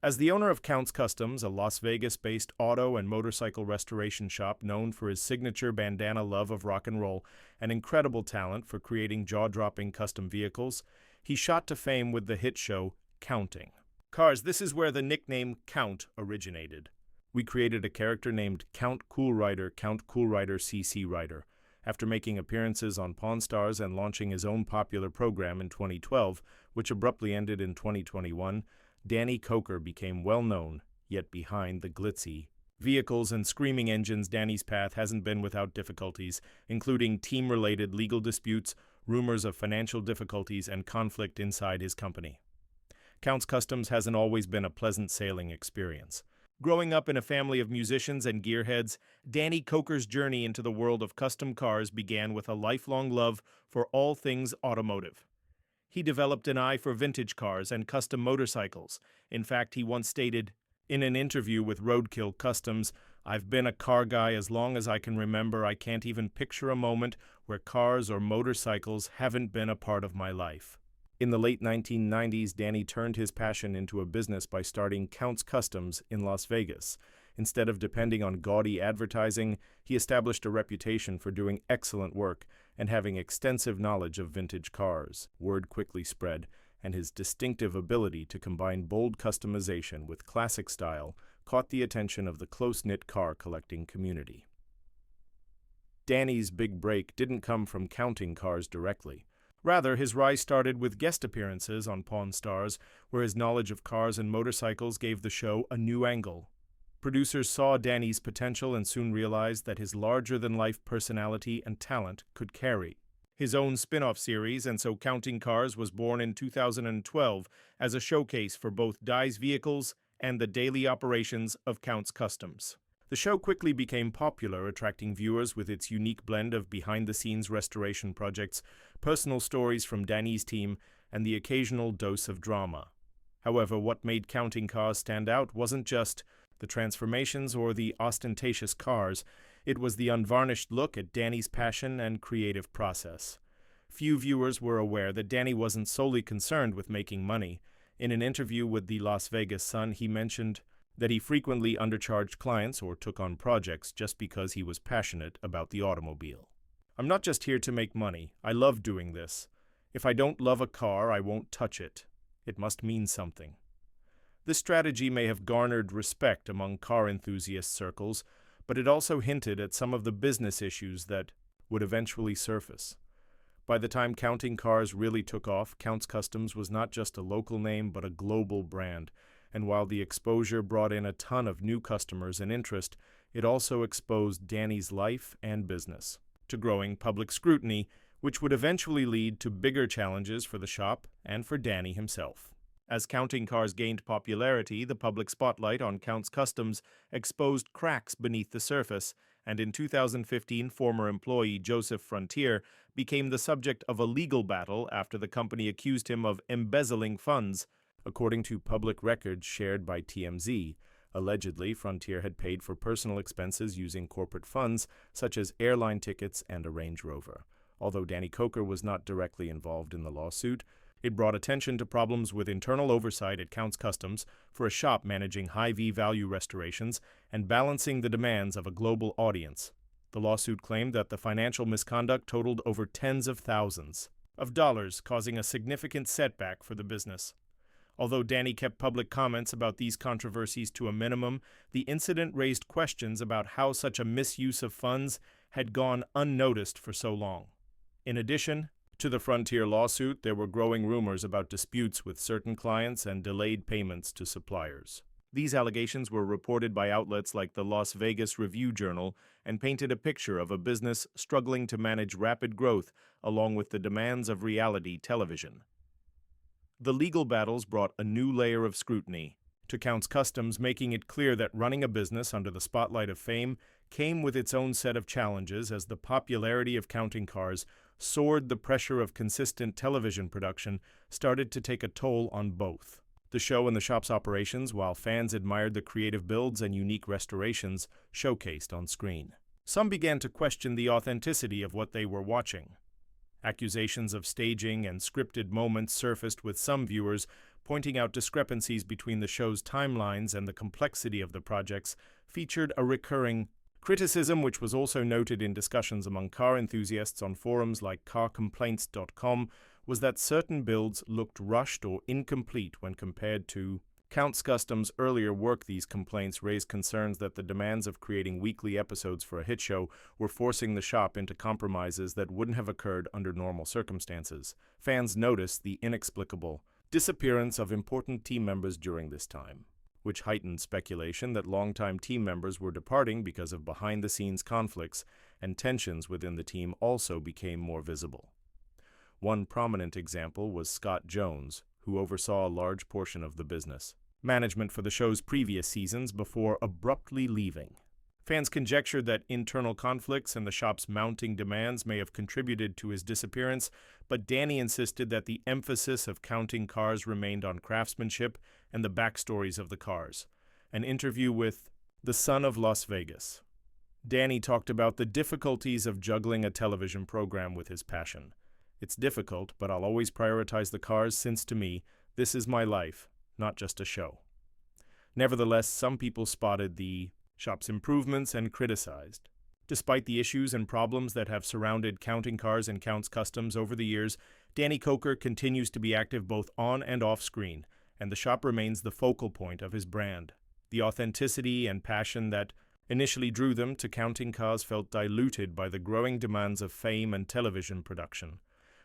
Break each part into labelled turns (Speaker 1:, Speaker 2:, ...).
Speaker 1: As the owner of Count's Customs, a Las Vegas-based auto and motorcycle restoration shop known for his signature bandana love of rock and roll and incredible talent for creating jaw-dropping custom vehicles, he shot to fame with the hit show Counting Cars. This is where the nickname Count originated. We created a character named Count Cool Rider CC Rider. After making appearances on Pawn Stars and launching his own popular program in 2012, which abruptly ended in 2021, Danny Koker became well-known, yet behind the glitzy vehicles and screaming engines. Danny's path hasn't been without difficulties, including team-related legal disputes, rumors of financial difficulties, and conflict inside his company. Count's Customs hasn't always been a pleasant sailing experience. Growing up in a family of musicians and gearheads, Danny Koker's journey into the world of custom cars began with a lifelong love for all things automotive. He developed an eye for vintage cars and custom motorcycles. In fact, he once stated, in an interview with Roadkill Customs, "I've been a car guy as long as I can remember. I can't even picture a moment where cars or motorcycles haven't been a part of my life." In the late 1990s, Danny turned his passion into a business by starting Count's Customs in Las Vegas. Instead of depending on gaudy advertising, he established a reputation for doing excellent work and having extensive knowledge of vintage cars. Word quickly spread, and his distinctive ability to combine bold customization with classic style caught the attention of the close-knit car collecting community. Danny's big break didn't come from counting cars directly. Rather, his rise started with guest appearances on Pawn Stars, where his knowledge of cars and motorcycles gave the show a new angle. Producers saw Danny's potential and soon realized that his larger-than-life personality and talent could carry his own spin-off series, and so Counting Cars was born in 2012 as a showcase for both Dye's vehicles and the daily operations of Count's Customs. The show quickly became popular, attracting viewers with its unique blend of behind-the-scenes restoration projects, personal stories from Danny's team, and the occasional dose of drama. However, what made Counting Cars stand out wasn't just the transformations or the ostentatious cars. It was the unvarnished look at Danny's passion and creative process. Few viewers were aware that Danny wasn't solely concerned with making money. In an interview with the Las Vegas Sun, he mentioned that he frequently undercharged clients or took on projects just because he was passionate about the automobile. "I'm not just here to make money. I love doing this. If I don't love a car, I won't touch it. It must mean something." This strategy may have garnered respect among car enthusiast circles, but it also hinted at some of the business issues that would eventually surface. By the time Counting Cars really took off, Count's Customs was not just a local name but a global brand, and while the exposure brought in a ton of new customers and interest, it also exposed Danny's life and business to growing public scrutiny, which would eventually lead to bigger challenges for the shop and for Danny himself. As Counting Cars gained popularity, the public spotlight on Count's Customs exposed cracks beneath the surface, and in 2015, former employee Joseph Frontier became the subject of a legal battle after the company accused him of embezzling funds. According to public records shared by TMZ, allegedly, Frontier had paid for personal expenses using corporate funds, such as airline tickets and a Range Rover. Although Danny Koker was not directly involved in the lawsuit, it brought attention to problems with internal oversight at Count's Customs for a shop managing high V-value restorations and balancing the demands of a global audience. The lawsuit claimed that the financial misconduct totaled over tens of thousands of dollars, causing a significant setback for the business. Although Danny kept public comments about these controversies to a minimum, the incident raised questions about how such a misuse of funds had gone unnoticed for so long. In addition to the Frontier lawsuit, there were growing rumors about disputes with certain clients and delayed payments to suppliers. These allegations were reported by outlets like the Las Vegas Review-Journal and painted a picture of a business struggling to manage rapid growth along with the demands of reality television. The legal battles brought a new layer of scrutiny to Count's Customs, making it clear that running a business under the spotlight of fame came with its own set of challenges. As the popularity of Counting Cars soared, the pressure of consistent television production started to take a toll on both the show and the shop's operations, while fans admired the creative builds and unique restorations showcased on screen. Some began to question the authenticity of what they were watching. Accusations of staging and scripted moments surfaced, with some viewers pointing out discrepancies between the show's timelines and the complexity of the projects, featured a recurring criticism, which was also noted in discussions among car enthusiasts on forums like carcomplaints.com, was that certain builds looked rushed or incomplete when compared to Count's Custom's earlier work. These complaints raised concerns that the demands of creating weekly episodes for a hit show were forcing the shop into compromises that wouldn't have occurred under normal circumstances. Fans noticed the inexplicable disappearance of important team members during this time, which heightened speculation that longtime team members were departing because of behind-the-scenes conflicts, and tensions within the team also became more visible. One prominent example was Scott Jones, who oversaw a large portion of the business management for the show's previous seasons before abruptly leaving. Fans conjectured that internal conflicts and the shop's mounting demands may have contributed to his disappearance, but Danny insisted that the emphasis of counting cars remained on craftsmanship and the backstories of the cars. An interview with The Son of Las Vegas. Danny talked about the difficulties of juggling a television program with his passion. "It's difficult, but I'll always prioritize the cars since, to me, this is my life, not just a show." Nevertheless, some people spotted the shop's improvements and criticized. Despite the issues and problems that have surrounded counting cars and Count's Customs over the years, Danny Koker continues to be active both on and off screen, and the shop remains the focal point of his brand. The authenticity and passion that initially drew them to counting cars felt diluted by the growing demands of fame and television production.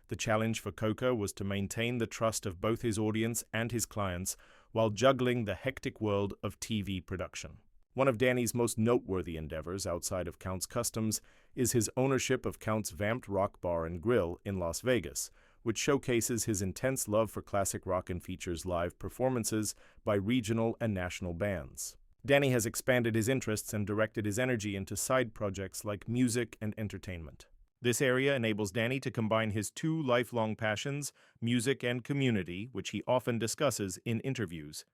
Speaker 1: The challenge for Koker was to maintain the trust of both his audience and his clients while juggling the hectic world of TV production. One of Danny's most noteworthy endeavors outside of Count's Customs is his ownership of Count's Vamped Rock Bar and Grill in Las Vegas, which showcases his intense love for classic rock and features live performances by regional and national bands. Danny has expanded his interests and directed his energy into side projects like music and entertainment. This area enables Danny to combine his two lifelong passions, music and community, which he often discusses in interviews.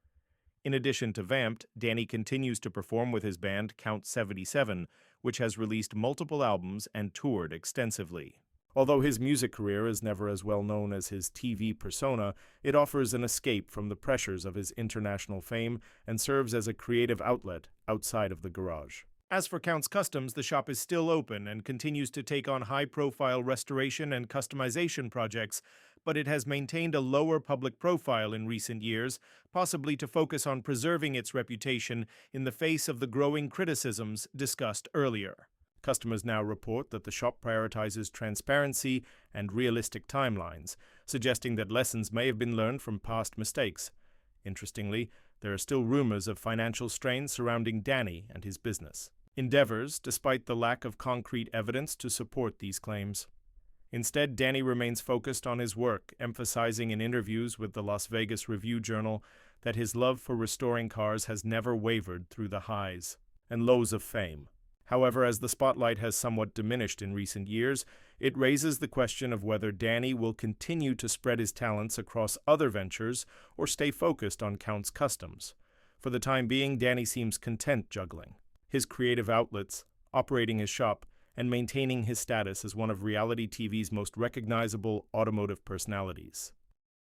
Speaker 1: In addition to Vamped, Danny continues to perform with his band Count 77, which has released multiple albums and toured extensively. Although his music career is never as well known as his TV persona, it offers an escape from the pressures of his international fame and serves as a creative outlet outside of the garage. As for Count's Customs, the shop is still open and continues to take on high-profile restoration and customization projects, but it has maintained a lower public profile in recent years, possibly to focus on preserving its reputation in the face of the growing criticisms discussed earlier. Customers now report that the shop prioritizes transparency and realistic timelines, suggesting that lessons may have been learned from past mistakes. Interestingly, there are still rumors of financial strain surrounding Danny and his business endeavors, despite the lack of concrete evidence to support these claims. Instead, Danny remains focused on his work, emphasizing in interviews with the Las Vegas Review-Journal that his love for restoring cars has never wavered through the highs and lows of fame. However, as the spotlight has somewhat diminished in recent years, it raises the question of whether Danny will continue to spread his talents across other ventures or stay focused on Count's Customs. For the time being, Danny seems content juggling his creative outlets, operating his shop, and maintaining his status as one of reality TV's most recognizable automotive personalities.